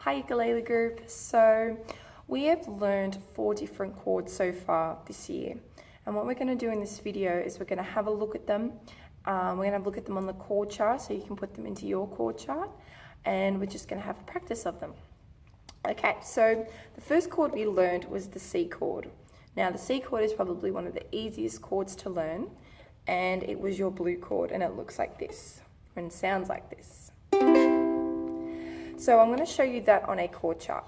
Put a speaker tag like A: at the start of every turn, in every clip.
A: Hi ukulele group. So we have learned 4 different chords so far this year, and what we're going to do in this video is we're going to have a look at them. We're going to have a look at them on the chord chart so you can put them into your chord chart, and we're just going to have a practice of them. Okay, so the first chord we learned was the C chord. Now the C chord is probably one of the easiest chords to learn, and it was your blue chord, and it looks like this and sounds like this. So I'm going to show you that on a chord chart.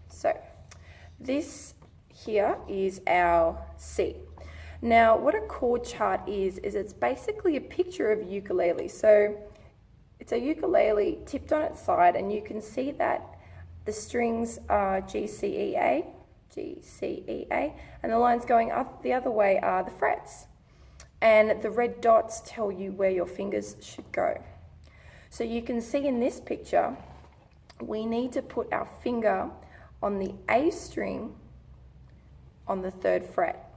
A: So this here is our C. Now what a chord chart is it's basically a picture of a ukulele. So it's a ukulele tipped on its side, and you can see that the strings are G, C, E, A, G, C, E, A, and the lines going up the other way are the frets. And the red dots tell you where your fingers should go. So you can see in this picture, we need to put our finger on the A string on the 3rd fret.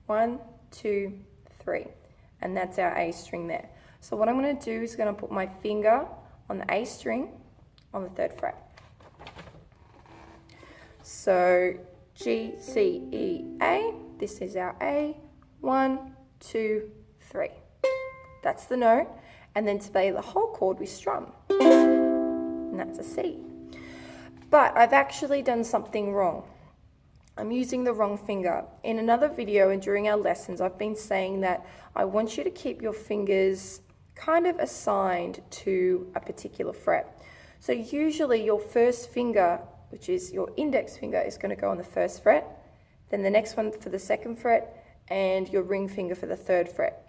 A: 1, 2, 3. And that's our A string there. So what I'm going to do is going to put my finger on the A string on the 3rd fret. So G, C, E, A. This is our A. 1, 2, 3. That's the note. And then to play the whole chord, we strum. And that's a C. But I've actually done something wrong. I'm using the wrong finger. In another video and during our lessons, I've been saying that I want you to keep your fingers kind of assigned to a particular fret. So usually your first finger, which is your index finger, is going to go on the 1st fret, then the next one for the 2nd fret, and your ring finger for the 3rd fret.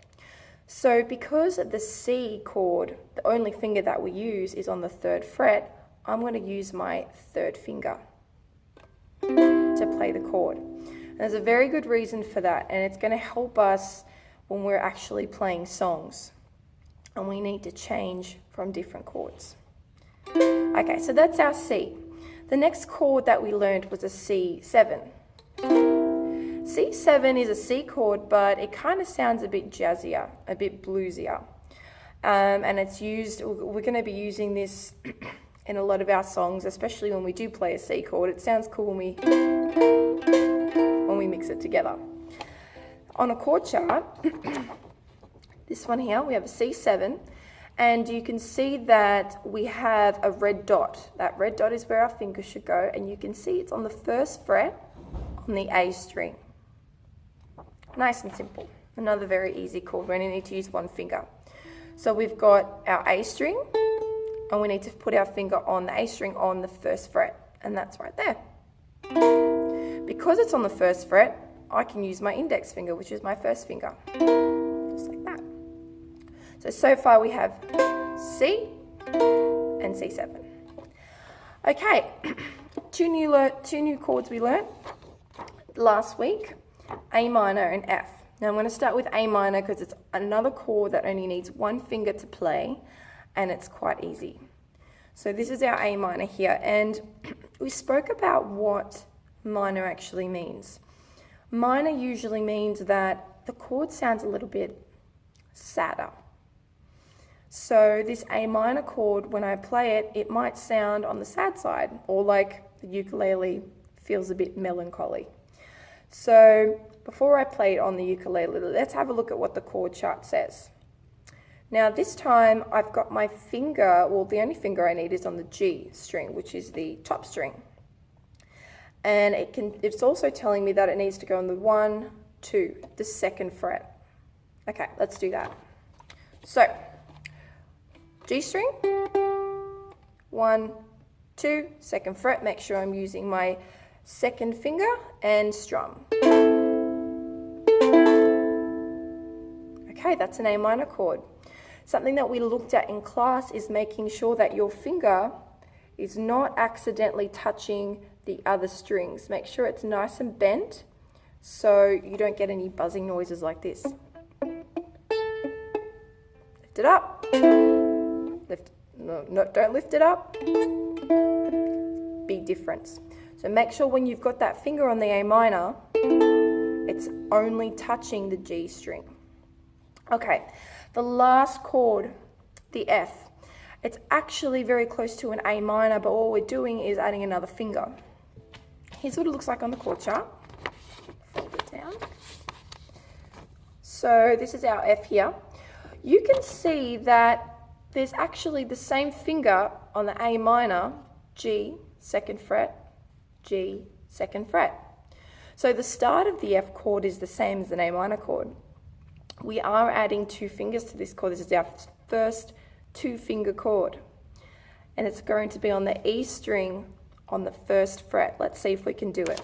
A: So because the C chord, the only finger that we use is on the 3rd fret, I'm going to use my 3rd finger to play the chord. And there's a very good reason for that, and it's going to help us when we're actually playing songs and we need to change from different chords. Okay, so that's our C. The next chord that we learned was a C7. C7 is a C chord, but it kind of sounds a bit jazzier, a bit bluesier. And it's used, we're going to be using this in a lot of our songs, especially when we do play a C chord. It sounds cool when we mix it together. On a chord chart, this one here, we have a C7, and you can see that we have a red dot. That red dot is where our finger should go, and you can see it's on the 1st fret on the A string. Nice and simple. Another very easy chord. We only need to use one finger. So we've got our A string, and we need to put our finger on the A string on the 1st fret, and that's right there. Because it's on the 1st fret, I can use my index finger, which is my 1st finger. Just like that. So far we have C and C7. Okay, two new chords we learned last week. A minor and F. Now I'm going to start with A minor because it's another chord that only needs one finger to play, and it's quite easy. So this is our A minor here, and we spoke about what minor actually means. Minor usually means that the chord sounds a little bit sadder. So this A minor chord, when I play it, it might sound on the sad side, or like the ukulele feels a bit melancholy. So before I play it on the ukulele, let's have a look at what the chord chart says. Now this time I've got my finger, well the only finger I need is on the G string, which is the top string. And it's also telling me that it needs to go on the 1, 2, the 2nd fret. Okay, let's do that. So, G string, 1, 2, 2nd fret, make sure I'm using my 2nd finger, and strum. Okay, that's an A minor chord. Something that we looked at in class is making sure that your finger is not accidentally touching the other strings. Make sure it's nice and bent so you don't get any buzzing noises like this. Lift it up. Don't lift it up. Big difference. So make sure when you've got that finger on the A minor, it's only touching the G string. Okay, the last chord, the F. It's actually very close to an A minor, but all we're doing is adding another finger. Here's what it looks like on the chord chart. Fold it down. So this is our F here. You can see that there's actually the same finger on the A minor, G, 2nd fret, G, 2nd fret. So the start of the F chord is the same as an A minor chord. We are adding 2 fingers to this chord. This is our first 2-finger chord. And it's going to be on the E string on the 1st fret. Let's see if we can do it.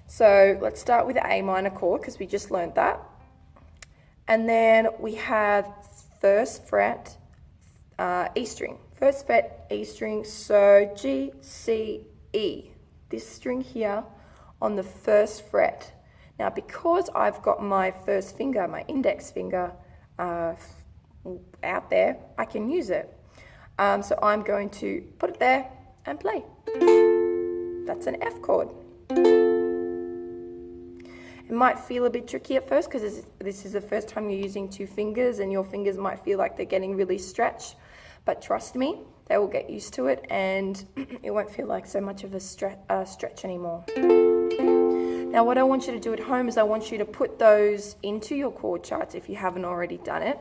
A: So let's start with the A minor chord because we just learned that. And then we have 1st fret, E string. 1st fret, E string, so G, C, E. This string here on the 1st fret. Now because I've got my 1st finger, my index finger out there, I can use it. So I'm going to put it there and play. That's an F chord. It might feel a bit tricky at first because this is the first time you're using 2 fingers and your fingers might feel like they're getting really stretched. But trust me, they will get used to it and it won't feel like so much of a stretch anymore. Now what I want you to do at home is I want you to put those into your chord charts if you haven't already done it.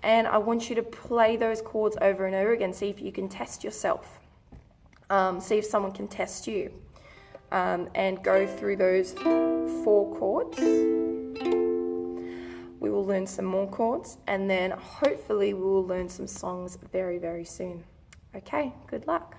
A: And I want you to play those chords over and over again. See if you can test yourself. See if someone can test you. And go through those 4 chords. We will learn some more chords. And then hopefully we will learn some songs very, very soon. Okay, good luck.